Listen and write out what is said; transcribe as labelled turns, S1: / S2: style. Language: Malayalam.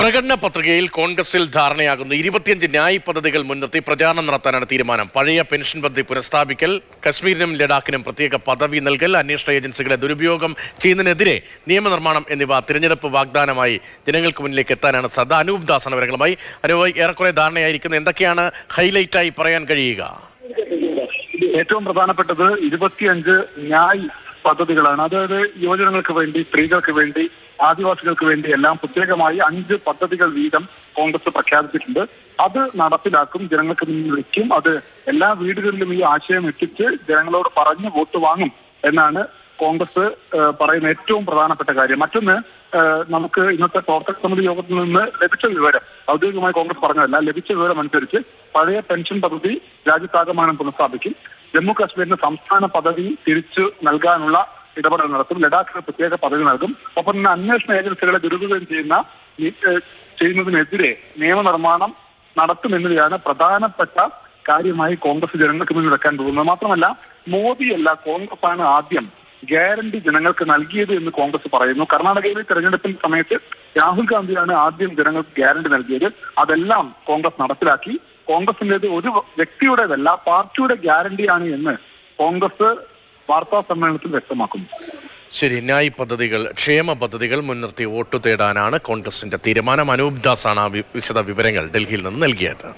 S1: പ്രകടന പത്രികയിൽ കോൺഗ്രസിൽ ധാരണയാകുന്നു 25 ന്യായ് പദ്ധതികൾ മുൻനിർത്തി പ്രചാരണം നടത്താനാണ് തീരുമാനം. പഴയ പെൻഷൻ പദ്ധതി പുനഃസ്ഥാപിക്കൽ, കശ്മീരിനും ലഡാക്കിനും പ്രത്യേക പദവി നൽകൽ, അന്വേഷണ ഏജൻസികളെ ദുരുപയോഗം ചെയ്യുന്നതിനെതിരെ നിയമനിർമ്മാണം എന്നിവ തിരഞ്ഞെടുപ്പ് വാഗ്ദാനമായി ജനങ്ങൾക്ക് മുന്നിലേക്ക് എത്താനാണ് സാധ്യത. അനൂപ് ദാസാണ് വിവരങ്ങളുമായി. അനൂപ്, ഏറെക്കുറെ ധാരണയായിരിക്കുന്നത് എന്തൊക്കെയാണ് ഹൈലൈറ്റായി പറയാൻ കഴിയുക?
S2: ഏറ്റവും പ്രധാനപ്പെട്ടത് 25 ന്യായ് പദ്ധതികളാണ്. അതായത് യുവജനങ്ങൾക്ക് വേണ്ടി, സ്ത്രീകൾക്ക് വേണ്ടി, ആദിവാസികൾക്ക് വേണ്ടി എല്ലാം പ്രത്യേകമായി 5 പദ്ധതികൾ വീതം കോൺഗ്രസ് പ്രഖ്യാപിച്ചിട്ടുണ്ട്. അത് നടപ്പിലാക്കും, ജനങ്ങൾക്ക് മുന്നിൽ വയ്ക്കും. അത് എല്ലാ വീടുകളിലും ഈ ആശയം എത്തിച്ച് ജനങ്ങളോട് പറഞ്ഞ് വോട്ട് വാങ്ങും എന്നാണ് കോൺഗ്രസ് പറയുന്ന ഏറ്റവും പ്രധാനപ്പെട്ട കാര്യം. മറ്റൊന്ന്, നമുക്ക് ഇന്നത്തെ പ്രവർത്തക സമിതി യോഗത്തിൽ നിന്ന് ലഭിച്ച വിവരം, ഔദ്യോഗികമായി കോൺഗ്രസ് പറഞ്ഞതല്ല, ലഭിച്ച വിവരം അനുസരിച്ച് പഴയ പെൻഷൻ പദ്ധതി രാജ്യത്താകമാനം പുനഃസ്ഥാപിക്കും. ജമ്മു കാശ്മീരിന് സംസ്ഥാന പദവി തിരിച്ചു നൽകാനുള്ള ഇടപെടൽ നടത്തും. ലഡാക്കിന് പ്രത്യേക പദവി നൽകും. ഒപ്പം തന്നെ അന്വേഷണ ഏജൻസികളെ ദുരുപയോഗം ചെയ്യുന്നതിനെതിരെ നിയമനിർമ്മാണം നടത്തുമെന്നതാണ് പ്രധാനപ്പെട്ട കാര്യമായി കോൺഗ്രസ് ജനങ്ങൾക്ക് മുന്നിൽ വെക്കാൻ പോകുന്നത്. മാത്രമല്ല, മോദിയല്ല, കോൺഗ്രസ് ആണ് ആദ്യം ഗ്യാരണ്ടി ജനങ്ങൾക്ക് നൽകിയത് എന്ന് കോൺഗ്രസ് പറയുന്നു. കർണാടകയിലെ തെരഞ്ഞെടുപ്പിന്റെ സമയത്ത് രാഹുൽ ഗാന്ധിയാണ് ആദ്യം ജനങ്ങൾക്ക് ഗ്യാരണ്ടി നൽകിയത്. അതെല്ലാം കോൺഗ്രസ് നടപ്പിലാക്കി. കോൺഗ്രസിന്റേത് ഒരു വ്യക്തിയുടേതല്ല, പാർട്ടിയുടെ ഗ്യാരണ്ടിയാണ് എന്ന് കോൺഗ്രസ് വാർത്താ സമ്മേളനത്തിൽ വ്യക്തമാക്കുന്നു.
S1: ശരി, ന്യായ് പദ്ധതികൾ, ക്ഷേമ പദ്ധതികൾ മുൻനിർത്തി വോട്ട് തേടാനാണ് കോൺഗ്രസിന്റെ തീരുമാനം. അനൂപ് ദാസാണ് വിശദ വിവരങ്ങൾ ഡൽഹിയിൽ നിന്ന് നൽകിയത്.